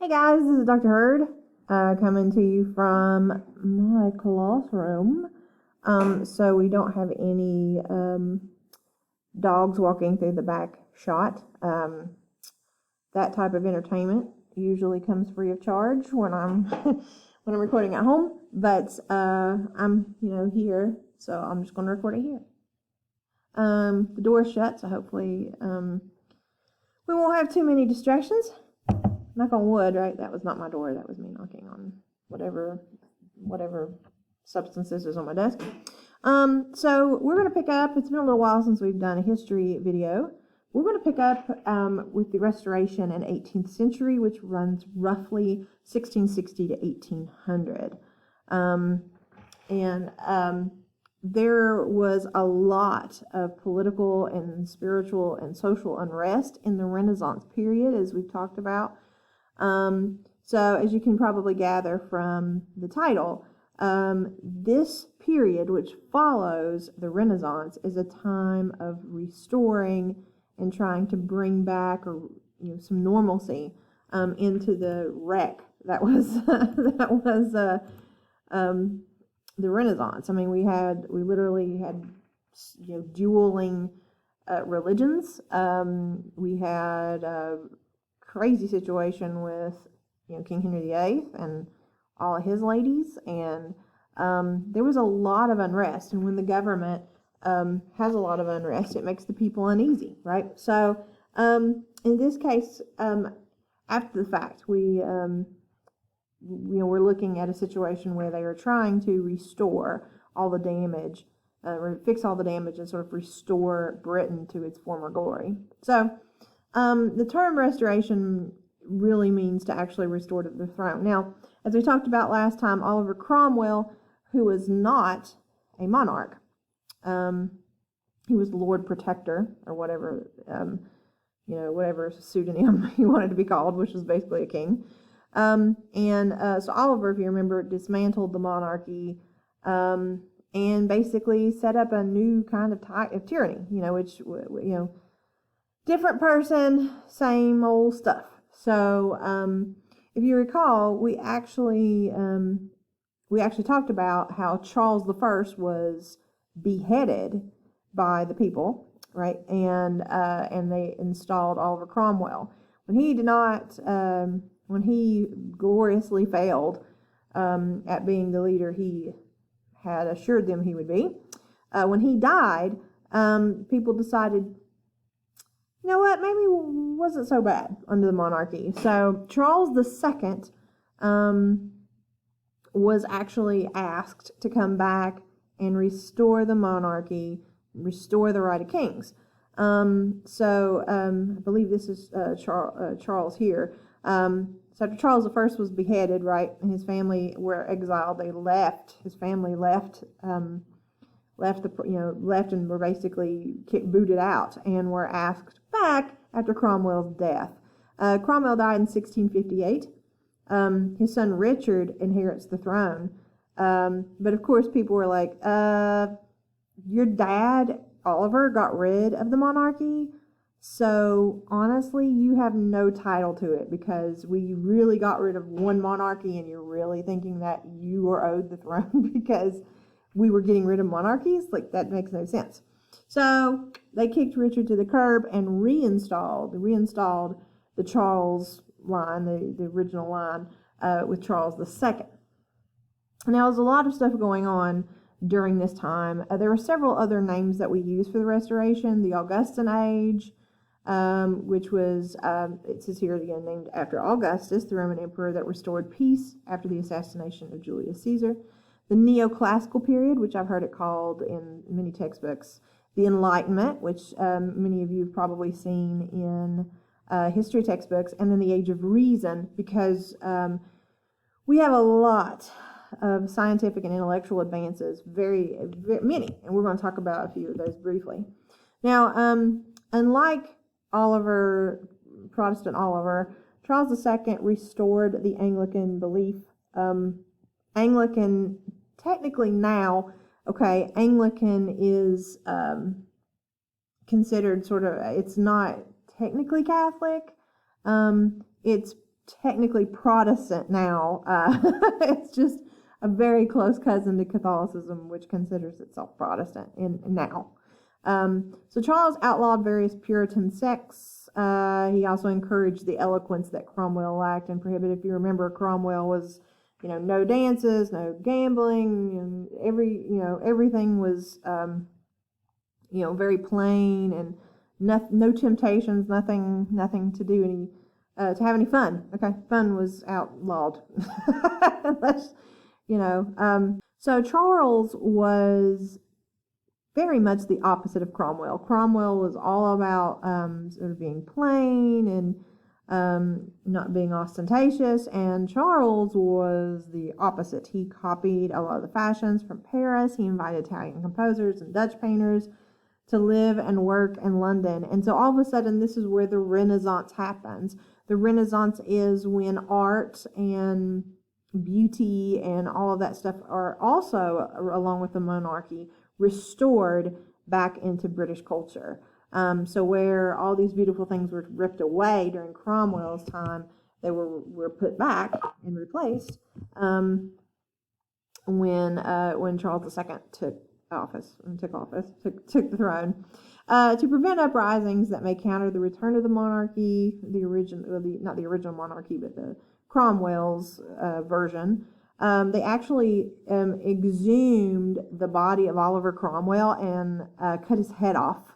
Hey guys, this is Dr. Hurd coming to you from my classroom. So we don't have any dogs walking through the back shot. That type of entertainment usually comes free of charge when I'm when I'm recording at home. But I'm here, so I'm just going to record it here. The door's shut, so hopefully we won't have too many distractions. Knock on wood, right? That was not my door. That was me knocking on whatever substances is on my desk. So we're going to pick up, it's been a little while since we've done a history video. We're going to pick up with the Restoration in 18th century, which runs roughly 1660 to 1800. There was a lot of political and spiritual and social unrest in the Renaissance period, as we've talked about. So as you can probably gather from the title, this period, which follows the Renaissance, is a time of restoring and trying to bring back some normalcy into the wreck that was the Renaissance. I mean, we literally had dueling religions. We had crazy situation with King Henry VIII and all of his ladies, and there was a lot of unrest. And when the government has a lot of unrest, it makes the people uneasy, right? So in this case, after the fact, we're looking at a situation where they are trying to restore all the damage, fix all the damage, and sort of restore Britain to its former glory. So the term restoration really means to actually restore to the throne. Now, as we talked about last time, Oliver Cromwell, who was not a monarch, he was Lord Protector, or whatever, whatever pseudonym he wanted to be called, which was basically a king. So Oliver, if you remember, dismantled the monarchy and basically set up a new kind of tyranny, which different person, same old stuff. So if you recall, we actually talked about how Charles I was beheaded by the people, right? And they installed Oliver Cromwell. When he gloriously failed at being the leader he had assured them he would be, when he died, people decided, you know what, maybe it wasn't so bad under the monarchy. So Charles II was actually asked to come back and restore the monarchy, restore the right of kings. I believe this is Charles here. So after Charles I was beheaded, right, and his family were exiled, they left. His family left and were basically booted out and were asked back after Cromwell's death. Cromwell died in 1658. His son Richard inherits the throne. But of course people were like, your dad, Oliver, got rid of the monarchy, so honestly, you have no title to it because we really got rid of one monarchy and you're really thinking that you are owed the throne because we were getting rid of monarchies? Like, that makes no sense. So they kicked Richard to the curb and reinstalled the Charles line, the original line, with Charles II. Now, there's a lot of stuff going on during this time. There were several other names that we use for the Restoration. The Augustan Age, which was, it says here again, named after Augustus, the Roman emperor that restored peace after the assassination of Julius Caesar. The Neoclassical period, which I've heard it called in many textbooks. The Enlightenment, which many of you have probably seen in history textbooks. And then the Age of Reason, because we have a lot of scientific and intellectual advances, very, very many, and we're going to talk about a few of those briefly. Now, unlike Protestant Oliver, Charles II restored the Anglican belief. Anglican, technically now, Anglican is considered sort of, it's not technically Catholic. It's technically Protestant now. It's just a very close cousin to Catholicism, which considers itself Protestant now. So Charles outlawed various Puritan sects. He also encouraged the eloquence that Cromwell lacked and prohibited. If you remember, Cromwell was, no dances, no gambling, and everything was, very plain, and no temptations, nothing to do to have any fun. Okay, fun was outlawed. Unless, so Charles was very much the opposite of Cromwell. Cromwell was all about sort of being plain and not being ostentatious, and Charles was the opposite. He copied a lot of the fashions from Paris. He invited Italian composers and Dutch painters to live and work in London. And so all of a sudden, this is where the Renaissance happens. The Renaissance is when art and beauty and all of that stuff are also, along with the monarchy, restored back into British culture. So where all these beautiful things were ripped away during Cromwell's time, they were put back and replaced when Charles II took the throne. To prevent uprisings that may counter the return of the monarchy, not the original monarchy, but the Cromwell's version, they actually exhumed the body of Oliver Cromwell and cut his head off.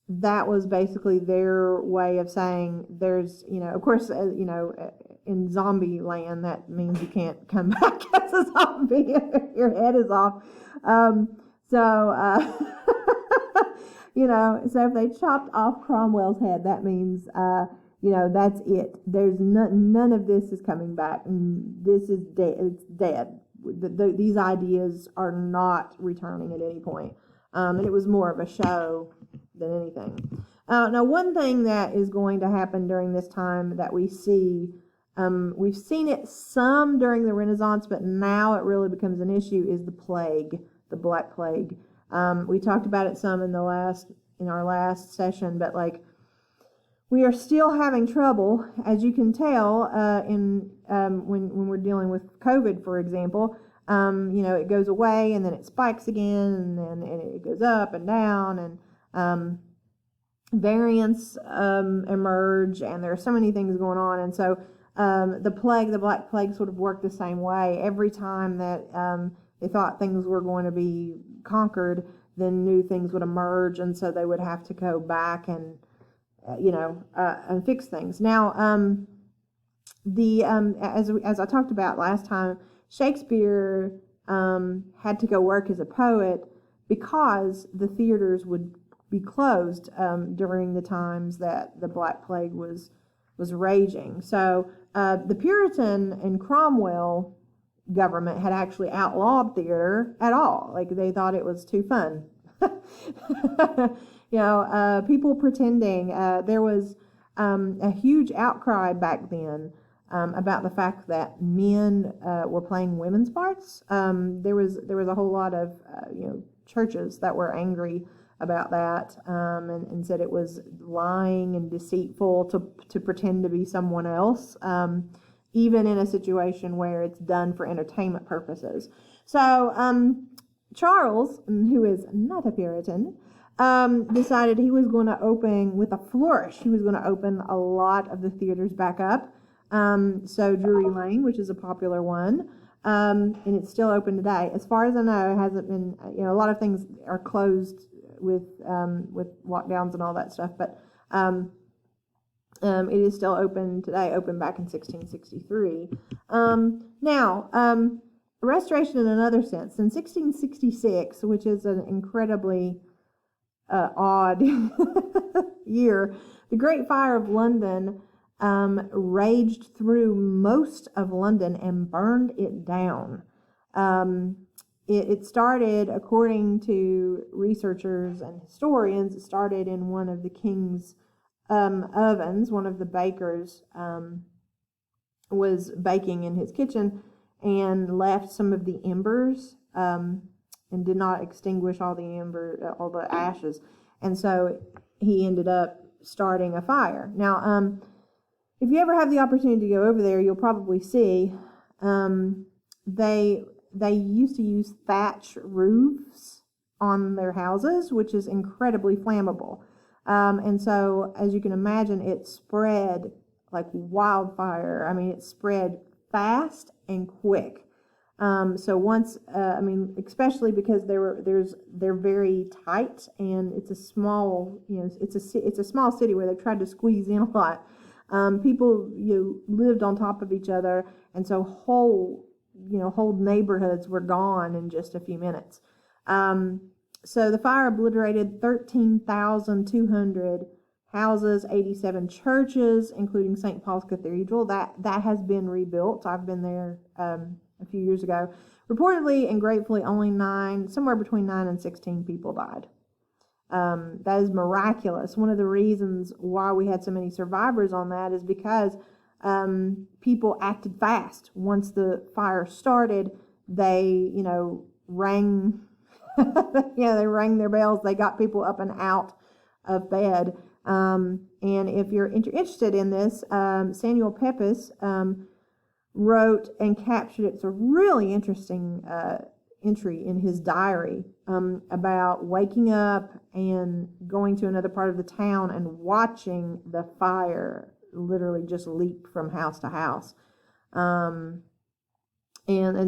That was basically their way of saying there's, of course, in zombie land, that means you can't come back as a zombie if your head is off. So if they chopped off Cromwell's head, that means, that's it. There's none of this is coming back. This is dead. It's dead. These ideas are not returning at any point. And it was more of a show than anything. Now, one thing that is going to happen during this time that we see, we've seen it some during the Renaissance, but now it really becomes an issue, is the plague, the Black Plague. We talked about it some in our last session, but we are still having trouble, as you can tell, when we're dealing with COVID, for example. It goes away and then it spikes again, and then it goes up and down, and variants emerge, and there are so many things going on. And so the Black Plague sort of worked the same way. Every time that they thought things were going to be conquered, then new things would emerge, and so they would have to go back and fix things. Now, as I talked about last time, Shakespeare had to go work as a poet because the theaters would be closed during the times that the Black Plague was raging. So the Puritan and Cromwell government had actually outlawed theater at all. They thought it was too fun. People pretending. There was a huge outcry back then about the fact that men were playing women's parts. There was a whole lot of churches that were angry about that, and said it was lying and deceitful to pretend to be someone else, even in a situation where it's done for entertainment purposes. So Charles, who is not a Puritan, decided he was going to open with a flourish. He was going to open a lot of the theaters back up. So Drury Lane, which is a popular one, and it's still open today. As far as I know, it hasn't been. A lot of things are closed with lockdowns and all that stuff, but it is still open today. Opened back in 1663. Now, restoration in another sense. In 1666, which is an incredibly odd year, the Great Fire of London raged through most of London and burned it down. It started, according to researchers and historians, it started in one of the king's ovens. One of the bakers was baking in his kitchen and left some of the embers and did not extinguish all the ashes, and so he ended up starting a fire. Now, if you ever have the opportunity to go over there, you'll probably see they used to use thatch roofs on their houses, which is incredibly flammable. And so, as you can imagine, it spread like wildfire. I mean, it spread fast and quick. So once, especially because they're very tight, and it's a small, it's a small city where they tried to squeeze in a lot. People, lived on top of each other, and so whole neighborhoods were gone in just a few minutes. So the fire obliterated 13,200 houses, 87 churches, including St. Paul's Cathedral. That has been rebuilt. I've been there a few years ago. Reportedly and gratefully, only somewhere between 9 and 16 people died. That is miraculous. One of the reasons why we had so many survivors on that is because people acted fast. Once the fire started, they, rang, they rang their bells. They got people up and out of bed. And if you're interested in this, Samuel Pepys wrote and captured it. It's a really interesting entry in his diary about waking up and going to another part of the town and watching the fire literally just leap from house to house. And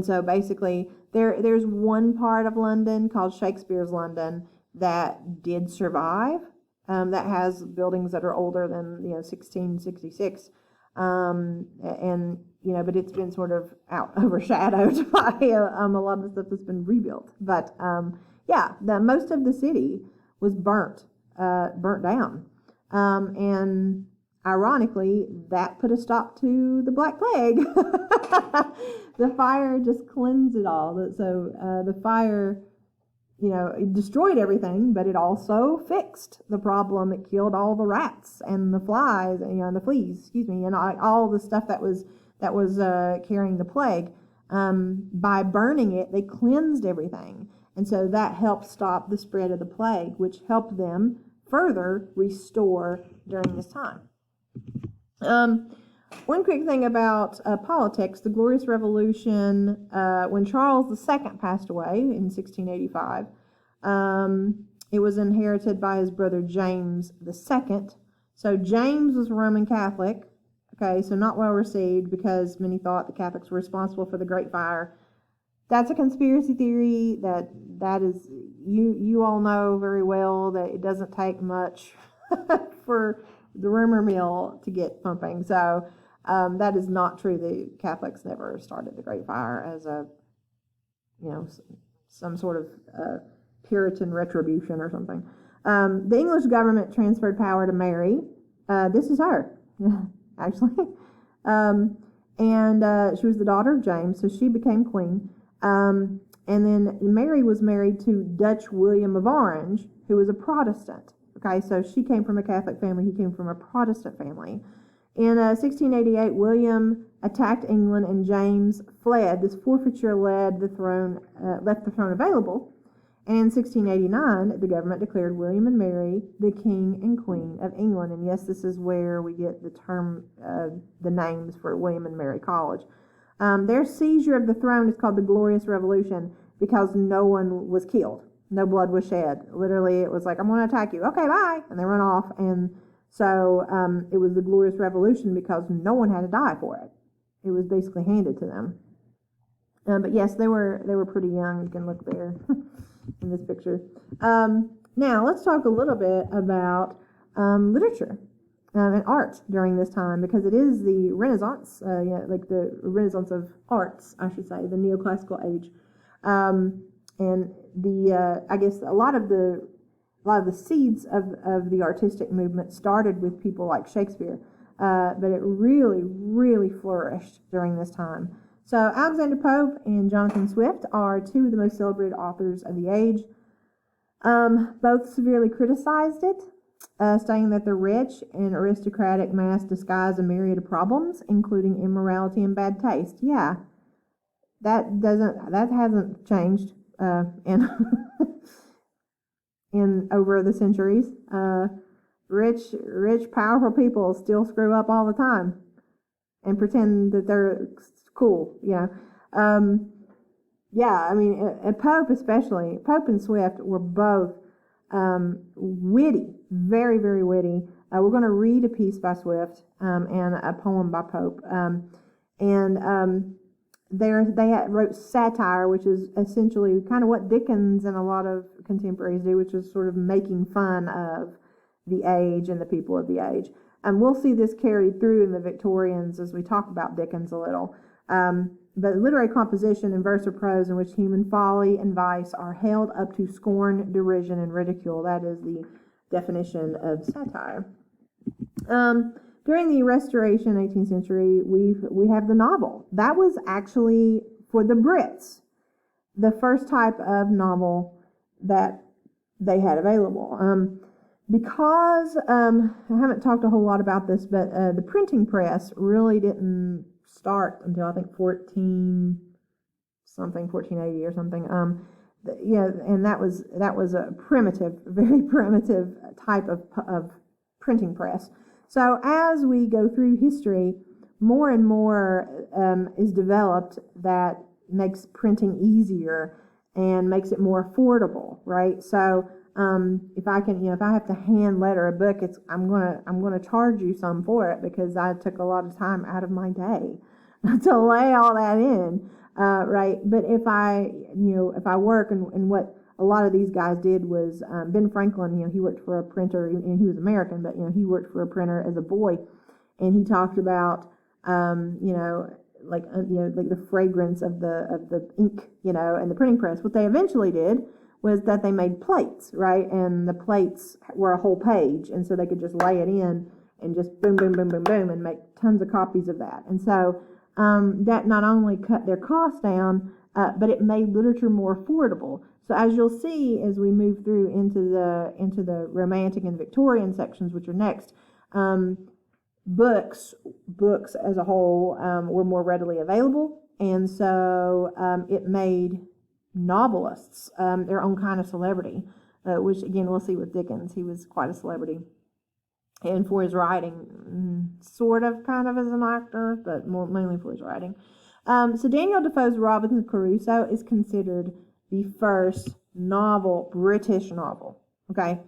so basically there's one part of London called Shakespeare's London that did survive, that has buildings that are older than 1666, but it's been sort of overshadowed by a lot of the stuff that's been rebuilt. But most of the city was burnt down, and ironically, that put a stop to the Black Plague. The fire just cleansed it all. So the fire, it destroyed everything, but it also fixed the problem. It killed all the rats and the flies, and the fleas, and all the stuff that was carrying the plague. By burning it, they cleansed everything, and so that helped stop the spread of the plague, which helped them further restore during this time. One quick thing about politics: the Glorious Revolution, when Charles II passed away in 1685, it was inherited by his brother James II. So James was Roman Catholic. Okay, so not well received because many thought the Catholics were responsible for the Great Fire. That's a conspiracy theory. That is, you all know very well that it doesn't take much for the rumor mill to get pumping. So that is not true. The Catholics never started the Great Fire as some sort of Puritan retribution or something. The English government transferred power to Mary. This is her, actually. And she was the daughter of James, so she became queen. And then Mary was married to Dutch William of Orange, who was a Protestant. Okay, so she came from a Catholic family. He came from a Protestant family. In 1688, William attacked England, and James fled. This forfeiture left the throne available. And in 1689, the government declared William and Mary the King and Queen of England. And yes, this is where we get the term, the names for William and Mary College. Their seizure of the throne is called the Glorious Revolution because no one was killed. No blood was shed. Literally, it was like, I'm going to attack you. Okay, bye. And they run off. And so it was the Glorious Revolution because no one had to die for it. It was basically handed to them. But yes, they were pretty young. You can look there in this picture. Now, let's talk a little bit about literature and art during this time, because it is the Renaissance, like the Renaissance of arts, I should say, the Neoclassical Age. And I guess a lot of the seeds of the artistic movement started with people like Shakespeare, but it really, really flourished during this time. So Alexander Pope and Jonathan Swift are two of the most celebrated authors of the age. Both severely criticized it, saying that the rich and aristocratic mass disguise a myriad of problems, including immorality and bad taste. Yeah, that hasn't changed in over the centuries. rich, powerful people still screw up all the time and pretend that they're cool, yeah, I mean, Pope especially, Pope and Swift were both witty, very, very witty. We're going to read a piece by Swift and a poem by Pope. They wrote satire, which is essentially kind of what Dickens and a lot of contemporaries do, which is sort of making fun of the age and the people of the age. And we'll see this carried through in the Victorians as we talk about Dickens a little. But literary composition in verse or prose in which human folly and vice are held up to scorn, derision, and ridicule. That is the definition of satire. During the Restoration, 18th century, we have the novel. That was actually, for the Brits, the first type of novel that they had available. Because, I haven't talked a whole lot about this, but the printing press really didn't start until I think 1480 or something. And that was a primitive, very primitive type of printing press. So as we go through history, more and more is developed that makes printing easier and makes it more affordable, right? So if I have to hand letter a book, I'm gonna charge you some for it because I took a lot of time out of my day to lay all that in, right? But if I work and what a lot of these guys did was Ben Franklin, he worked for a printer, and he was American, but he worked for a printer as a boy, and he talked about like the fragrance of the ink, and the printing press. What they eventually did was that they made plates, right? And the plates were a whole page, and so they could just lay it in and just boom, boom, boom, boom, boom, and make tons of copies of that. And so that not only cut their costs down, but it made literature more affordable. So as you'll see as we move through into the Romantic and Victorian sections, which are next, books as a whole were more readily available, and so it made novelists their own kind of celebrity, which again we'll see with Dickens. He was quite a celebrity, and for his writing, sort of kind of as an actor, but mainly for his writing. So Daniel Defoe's Robinson Crusoe is considered the first British novel. Okay.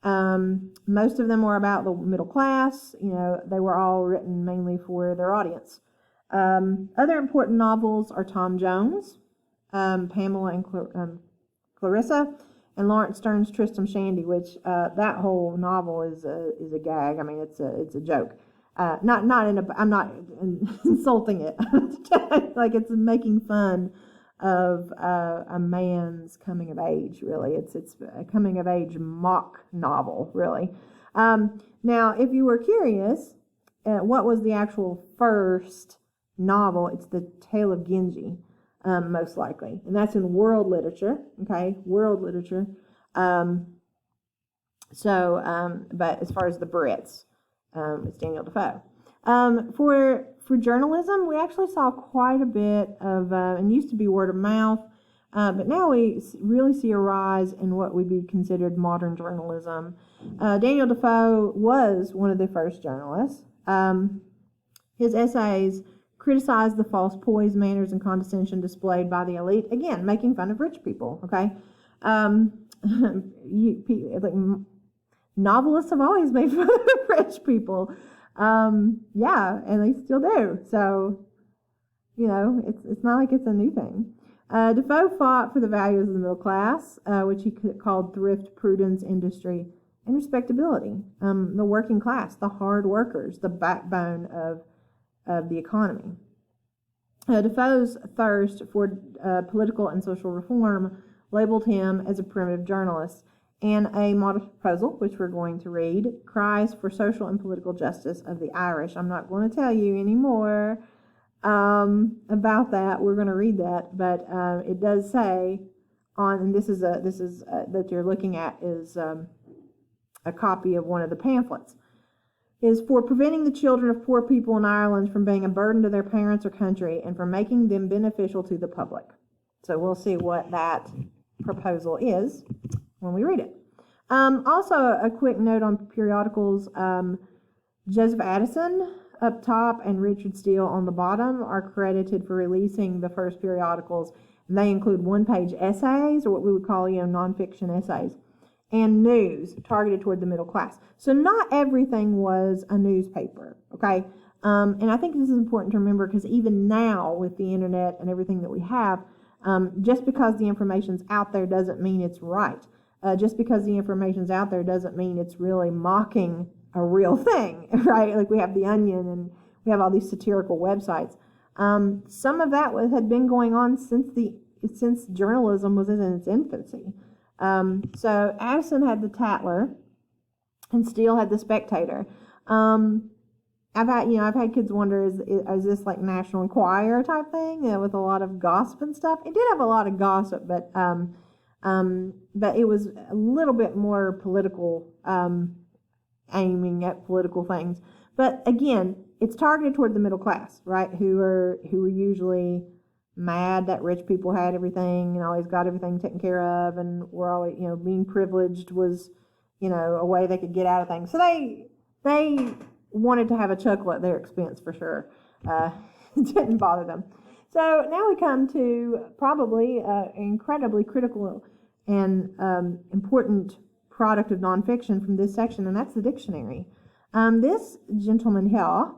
Most of them were about the middle class. They were all written mainly for their audience. Other important novels are Tom Jones, Pamela and Clarissa, and Lawrence Stern's Tristram Shandy, which that whole novel is a gag. I mean, it's a joke. I'm not insulting it. Like, it's making fun of a man's coming of age. Really, it's a coming of age mock novel. Really. Now, if you were curious, what was the actual first novel? It's the Tale of Genji. Most likely, and that's in world literature. Okay, world literature. But as far as the Brits, it's Daniel Defoe. For journalism, we actually saw quite a bit of, and used to be word of mouth, but now we really see a rise in what would be considered modern journalism. Daniel Defoe was one of the first journalists. His essays criticized the false poise, manners, and condescension displayed by the elite. Again, making fun of rich people. Okay, novelists have always made fun of rich people. Yeah, and they still do. So, it's not like it's a new thing. Defoe fought for the values of the middle class, which he called thrift, prudence, industry, and respectability. The working class, the hard workers, the backbone of the economy. Defoe's thirst for political and social reform labeled him as a primitive journalist, and a model proposal, which we're going to read, cries for social and political justice of the Irish. I'm not going to tell you any more about that. We're going to read that, but it does say and this is that you're looking at is a copy of one of the pamphlets, is for preventing the children of poor people in Ireland from being a burden to their parents or country and from making them beneficial to the public. So we'll see what that proposal is when we read it. Also, a quick note on periodicals. Joseph Addison up top and Richard Steele on the bottom are credited for releasing the first periodicals. And they include one-page essays, or what we would call, nonfiction essays, and news targeted toward the middle class. So not everything was a newspaper, okay? And I think this is important to remember because even now with the internet and everything that we have, just because the information's out there doesn't mean it's right. Just because the information's out there doesn't mean it's really mocking a real thing, right? Like we have The Onion and we have all these satirical websites. Some of that had been going on since journalism was in its infancy. So Addison had the Tatler, and Steele had the Spectator. I've had kids wonder, is this like National Enquirer type thing, with a lot of gossip and stuff? It did have a lot of gossip, but it was a little bit more political, aiming at political things. But again, it's targeted toward the middle class, right? Who are usually mad that rich people had everything and always got everything taken care of, and were always, being privileged was, a way they could get out of things. So they wanted to have a chuckle at their expense for sure. It didn't bother them. So now we come to probably an incredibly critical and important product of nonfiction from this section, and that's the dictionary. This gentleman here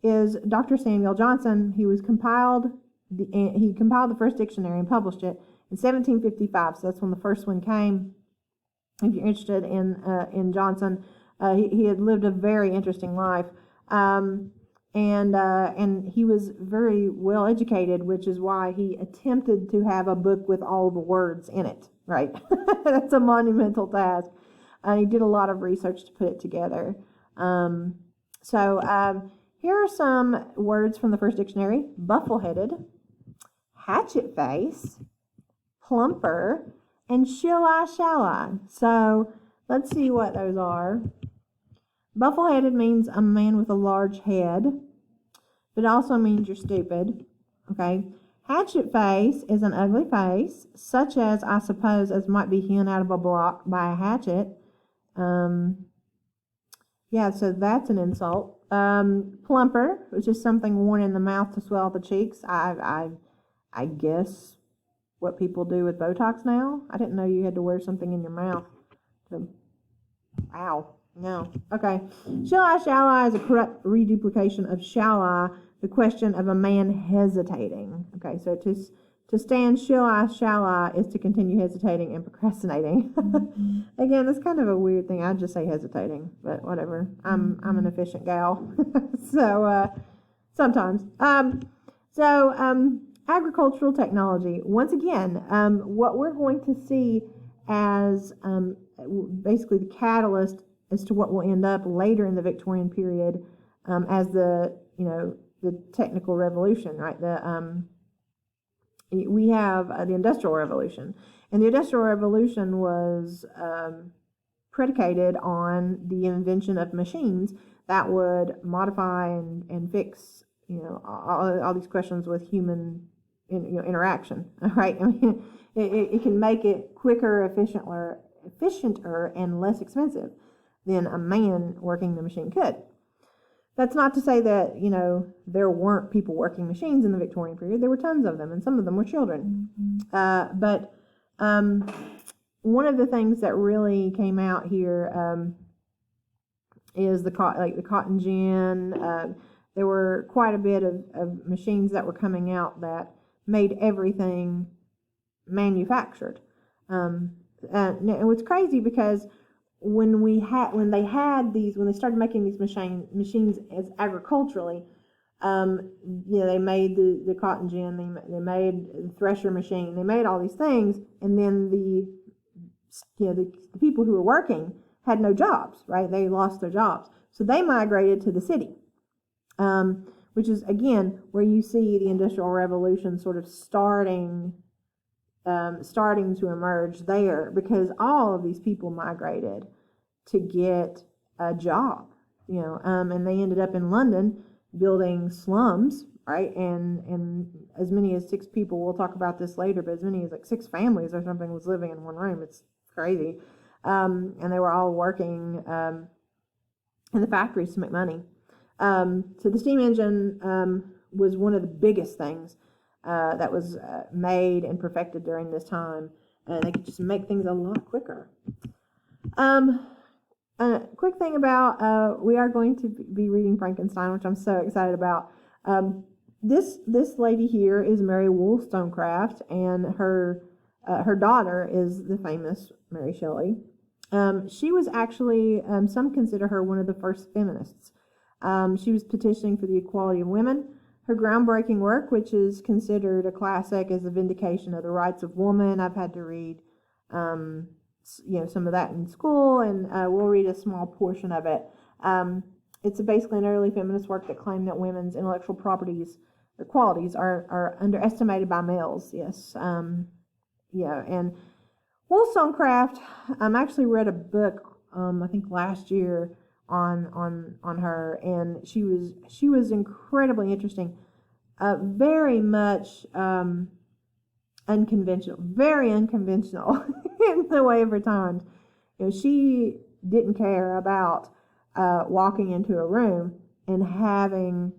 is Dr. Samuel Johnson. He compiled the first dictionary and published it in 1755. So that's when the first one came. If you're interested in Johnson, he had lived a very interesting life, and he was very well educated, which is why he attempted to have a book with all the words in it. Right, that's a monumental task. He did a lot of research to put it together. So here are some words from the first dictionary: buffle-headed, hatchet-face, plumper, and shall-I. So let's see what those are. Buffle-headed means a man with a large head, but it also means you're stupid. Okay. Hatchet face is an ugly face, such as, I suppose, as might be hewn out of a block by a hatchet. So that's an insult. Plumper, which is something worn in the mouth to swell the cheeks. I guess what people do with Botox now. I didn't know you had to wear something in your mouth. Ow. No. Okay. Shall I is a correct reduplication of shall I, the question of a man hesitating. Okay, so to stand shall I is to continue hesitating and procrastinating. Mm-hmm. Again, that's kind of a weird thing. I'd just say hesitating, but whatever. I'm an efficient gal. So sometimes. Agricultural technology. Once again, what we're going to see as basically the catalyst as to what will end up later in the Victorian period as the technical revolution, right? We have the Industrial Revolution, and the Industrial Revolution was predicated on the invention of machines that would modify and fix, all these questions with human, interaction. Right? I mean, it can make it quicker, efficienter, and less expensive than a man working the machine could. That's not to say that, there weren't people working machines in the Victorian period. There were tons of them, and some of them were children. Mm-hmm. But one of the things that really came out here is the cotton gin. There were quite a bit of machines that were coming out that made everything manufactured. And it was crazy because when they started making these machines as agriculturally, they made the cotton gin, they made the thresher machine, they made all these things, and then the people who were working had no jobs, right? They lost their jobs, so they migrated to the city, which is again where you see the Industrial Revolution sort of starting to emerge there, because all of these people migrated to get a job, and they ended up in London building slums, right? And as many as 6 people, we'll talk about this later, but as many as 6 families or something was living in one room. It's crazy. and they were all working in the factories to make money. So the steam engine was one of the biggest things that was made and perfected during this time. They could just make things a lot quicker. Quick thing about, we are going to be reading Frankenstein, which I'm so excited about. This lady here is Mary Wollstonecraft, and her daughter is the famous Mary Shelley. She was actually, some consider her one of the first feminists. She was petitioning for the equality of women. Her groundbreaking work, which is considered a classic, is the vindication of the rights of woman. I've had to read, some of that in school, and we'll read a small portion of it. It's basically an early feminist work that claimed that women's intellectual properties or qualities are underestimated by males. Yes, and Wollstonecraft. Actually read a book, I think last year, on her, and she was incredibly interesting, very much unconventional, very unconventional in the way of her times. She didn't care about walking into a room and having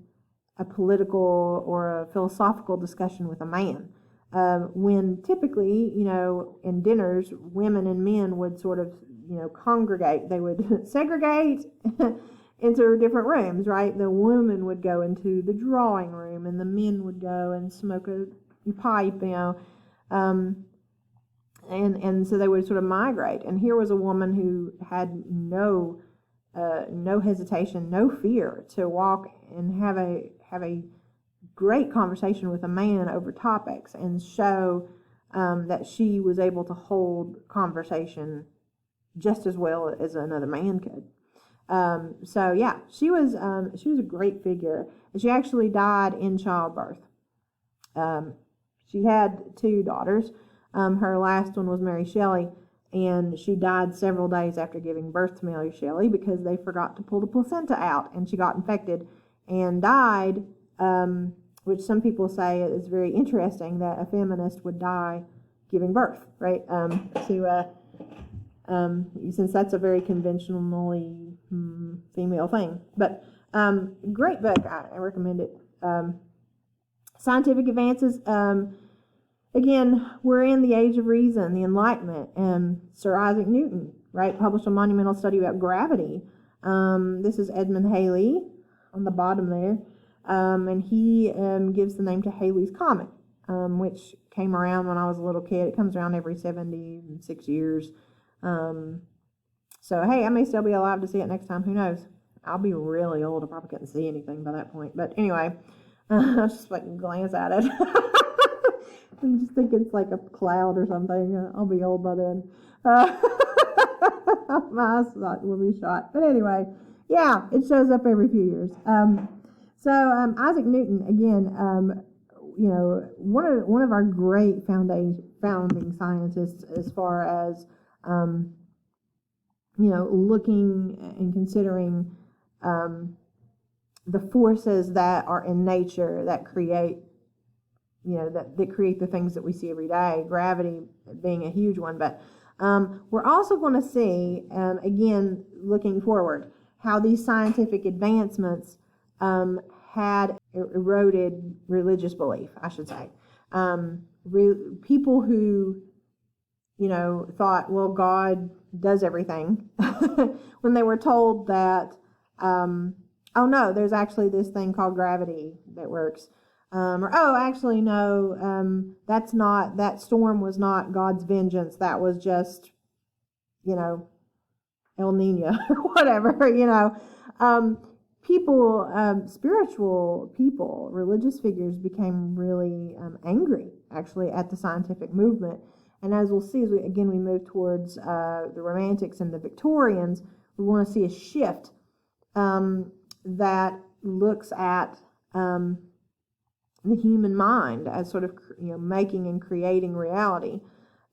a political or a philosophical discussion with a man. When typically, in dinners, women and men would sort of, congregate. They would segregate into different rooms, right? The woman would go into the drawing room, and the men would go and smoke a pipe, and so they would sort of migrate. And here was a woman who had no hesitation, no fear to walk and have a great conversation with a man over topics, and show that she was able to hold conversation just as well as another man could. So yeah, she was a great figure. She actually died in childbirth. She had 2 daughters. Her last one was Mary Shelley, and she died several days after giving birth to Mary Shelley because they forgot to pull the placenta out, and she got infected and died, which some people say is very interesting that a feminist would die giving birth, right? Since that's a very conventionally female thing. But great book. I recommend it. Scientific advances. Again, we're in the age of reason, the Enlightenment. Sir Isaac Newton, right, published a monumental study about gravity. This is Edmund Halley on the bottom there. And he gives the name to Halley's Comet, which came around when I was a little kid. It comes around every 76 years. So, hey, I may still be alive to see it next time. Who knows? I'll be really old. I probably couldn't see anything by that point. But anyway, I just glance at it. I just think it's like a cloud or something. I'll be old by then. My eyes will be shot. But anyway, yeah, it shows up every few years. So Isaac Newton, again, one of our great founding scientists, as far as looking and considering the forces that are in nature that create, that create the things that we see every day, gravity being a huge one. But we're also going to see, again, looking forward, how these scientific advancements had eroded religious belief, I should say. People who, thought, well, God does everything, when they were told that, oh no, there's actually this thing called gravity that works. Or, oh, actually, no, that storm was not God's vengeance. That was just, El Nino or whatever, people, spiritual people, religious figures became really angry, actually, at the scientific movement. And as we'll see, as we move towards the Romantics and the Victorians, we want to see a shift that looks at the human mind as sort of making and creating reality,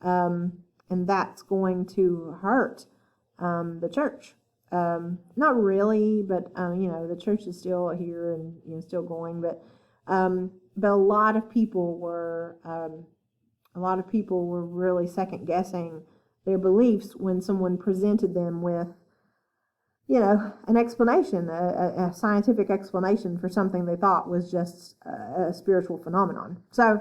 and that's going to hurt the church. Not really, but the church is still here and still going. But a lot of people were really second guessing their beliefs when someone presented them with, an explanation, a scientific explanation for something they thought was just a spiritual phenomenon. So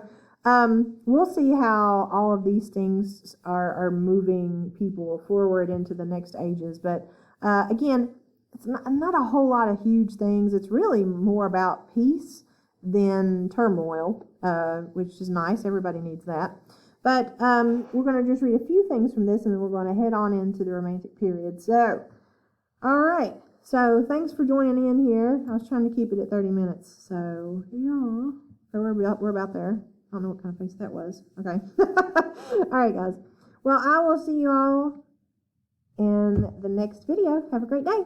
we'll see how all of these things are moving people forward into the next ages. But again, it's not a whole lot of huge things. It's really more about peace than turmoil, which is nice. Everybody needs that. But we're going to just read a few things from this, and then we're going to head on into the Romantic period. So, all right. So thanks for joining in here. I was trying to keep it at 30 minutes. So, yeah, we're about there. I don't know what kind of face that was. Okay. All right, guys. Well, I will see you all in the next video. Have a great day.